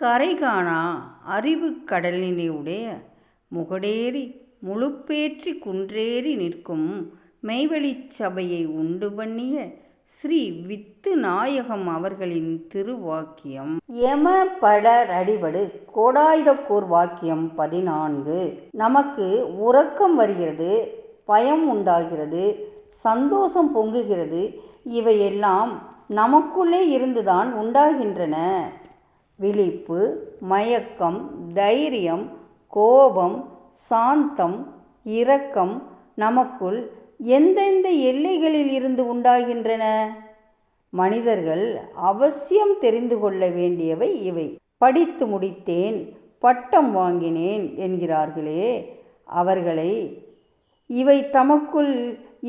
கரைகாணா அறிவுக் கடலினுடைய முகடேறி முழுப்பேற்றி குன்றேறி நிற்கும் மெய்வழிச் சபையை உண்டு பண்ணிய ஸ்ரீ வித்து நாயகம் அவர்களின் திருவாக்கியம். யம படர் அடிபடு கோடாயுதக்கூர் வாக்கியம் 14. நமக்கு உறக்கம் வருகிறது, பயம் உண்டாகிறது, சந்தோஷம் பொங்குகிறது. இவையெல்லாம் நமக்குள்ளே இருந்துதான் உண்டாகின்றன. விழிப்பு, மயக்கம், தைரியம், கோபம், சாந்தம், இரக்கம் நமக்குள் எந்தெந்த எல்லைகளில் இருந்து உண்டாகின்றன? மனிதர்கள் அவசியம் தெரிந்து கொள்ள வேண்டியவை இவை. படித்து முடித்தேன், பட்டம் வாங்கினேன் என்கிறார்களே, அவர்களை இவை தமக்குள்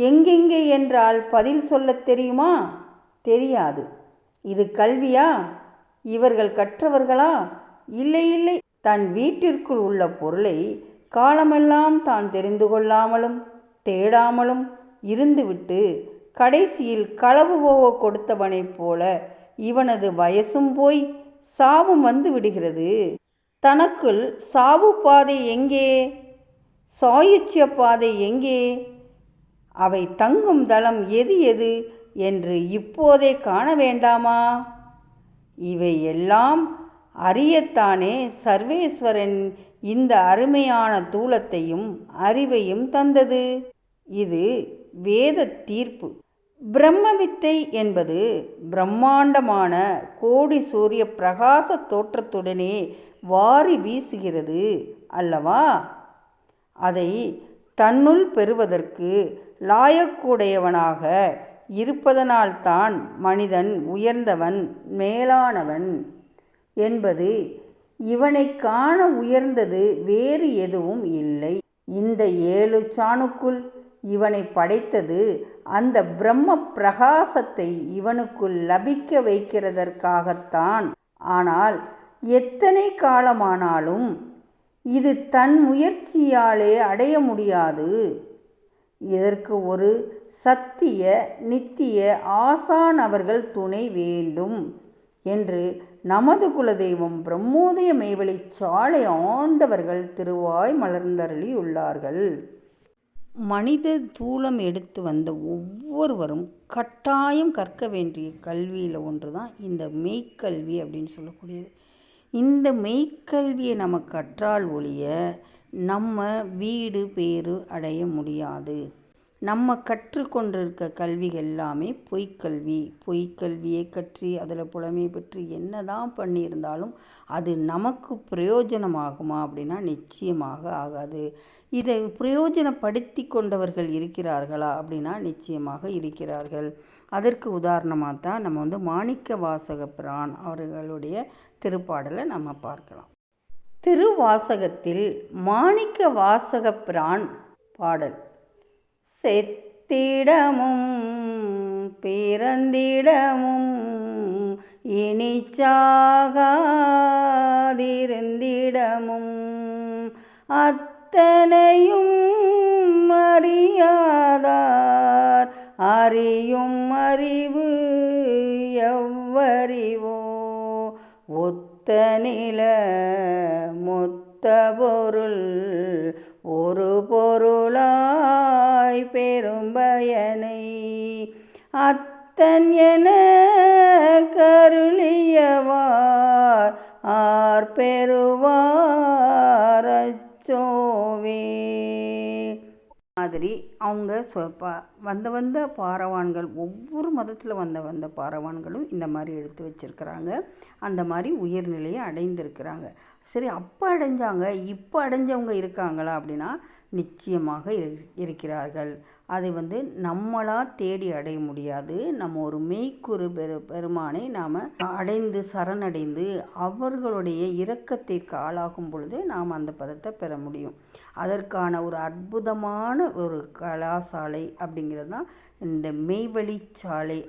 எங்கெங்கே என்றால் பதில் சொல்லத் தெரியுமா? தெரியாது. இது கல்வியா? இவர்கள் கற்றவர்களா? இல்லை இல்லை. தன் வீட்டிற்குள் உள்ள பொருளை காலமெல்லாம் தான் தெரிந்து கொள்ளாமலும் தேடாமலும் இருந்துவிட்டு கடைசியில் களவு போக கொடுத்தவனைப் போல இவனது வயசும் போய் சாவும் வந்து விடுகிறது. தனக்குள் சாவு பாதை எங்கே? சாயுச்சிய பாதை எங்கே? அவை தங்கும் தளம் எது எது என்று இப்போதே காண வேண்டாமா? இவையெல்லாம் அறியத்தானே சர்வேஸ்வரன் இந்த அருமையான தூலத்தையும் அறிவையும் தந்தது. இது வேத தீர்ப்பு. பிரம்மவித்தை என்பது பிரம்மாண்டமான கோடி சூரிய பிரகாச தோற்றத்துடனே வாரி வீசுகிறது அல்லவா? அதை தன்னுள் பெறுவதற்கு லாயக்குடையவனாக இருப்பதனால்தான் மனிதன் உயர்ந்தவன், மேலானவன் என்பது. இவனை காண உயர்ந்தது வேறு எதுவும் இல்லை. இந்த 7 சாணுக்குள் இவனை படைத்தது அந்த பிரம்ம பிரகாசத்தை இவனுக்குள் லபிக்க வைக்கிறதற்காகத்தான். ஆனால் எத்தனை காலமானாலும் இது தன் முயற்சியாலே அடைய முடியாது. இதற்கு ஒரு சத்திய நித்திய ஆசான் அவர்கள் துணை வேண்டும் என்று நமது குலதெய்வம் பிரம்மோதய மெய்வழிச் சாலை ஆண்டவர்கள் திருவாய் மலர்ந்தருளியுள்ளார்கள். மனித தூலம் எடுத்து வந்த ஒவ்வொருவரும் கட்டாயம் கற்க வேண்டிய கல்வியில் ஒன்று தான் இந்த மெய்க்கல்வி அப்படின்னு சொல்லக்கூடியது. இந்த மெய்க்கல்வியை நம்ம கற்றால் ஒழிய நம்ம வீடு பேறு அடைய முடியாது. நம்ம கற்றுக்கொண்டிருக்க கல்விகள் எல்லாமே பொய்க்கல்வி. பொய்க்கல்வியை கற்றி அதில் புலமை பெற்று என்ன தான் பண்ணியிருந்தாலும் அது நமக்கு பிரயோஜனமாகுமா அப்படின்னா நிச்சயமாக ஆகாது. இதை பிரயோஜனப்படுத்தி கொண்டவர்கள் இருக்கிறார்களா அப்படின்னா நிச்சயமாக இருக்கிறார்கள். அதற்கு உதாரணமாக தான் நம்ம மாணிக்க வாசக பிரான் அவர்களுடைய திருப்பாடலை நம்ம பார்க்கலாம். திருவாசகத்தில் மாணிக்க வாசக பிரான் பாடல்: செத்திடமும் பிறந்திடமும் இனி சாகாதிருந்திடமும் அத்தனையும் அறியாதார் அறியும் அறிவு எவ்வறிவோ ஒத்த நில மொத்த பொருள் ஒரு பொருளாய் பெரும்பயனை அத்தன் என கருளியவார் ஆர் பெறுவார் அச்சோவே. மாதிரி அவங்க வந்த பாரவான்கள், ஒவ்வொரு மதத்தில் வந்த பாரவான்களும் இந்த மாதிரி எடுத்து வச்சுருக்கிறாங்க. அந்த மாதிரி உயர்நிலையை அடைந்திருக்கிறாங்க. சரி, அப்போ அடைஞ்சாங்க, இப்போ அடைஞ்சவங்க இருக்காங்களா அப்படின்னா நிச்சயமாக இருக்கிறார்கள். அதை நம்மளாக தேடி அடைய முடியாது. நம்ம ஒரு மெய்க்குரு பெருமானை நாம் அடைந்து சரணடைந்து அவர்களுடைய இரக்கத்திற்கு ஆளாகும் பொழுது நாம் அந்த பதத்தை பெற முடியும். அதற்கான ஒரு அற்புதமான ஒரு கலாசாலை அப்படிங்கிறது தான் இந்த மெய்வழிச்சாலை.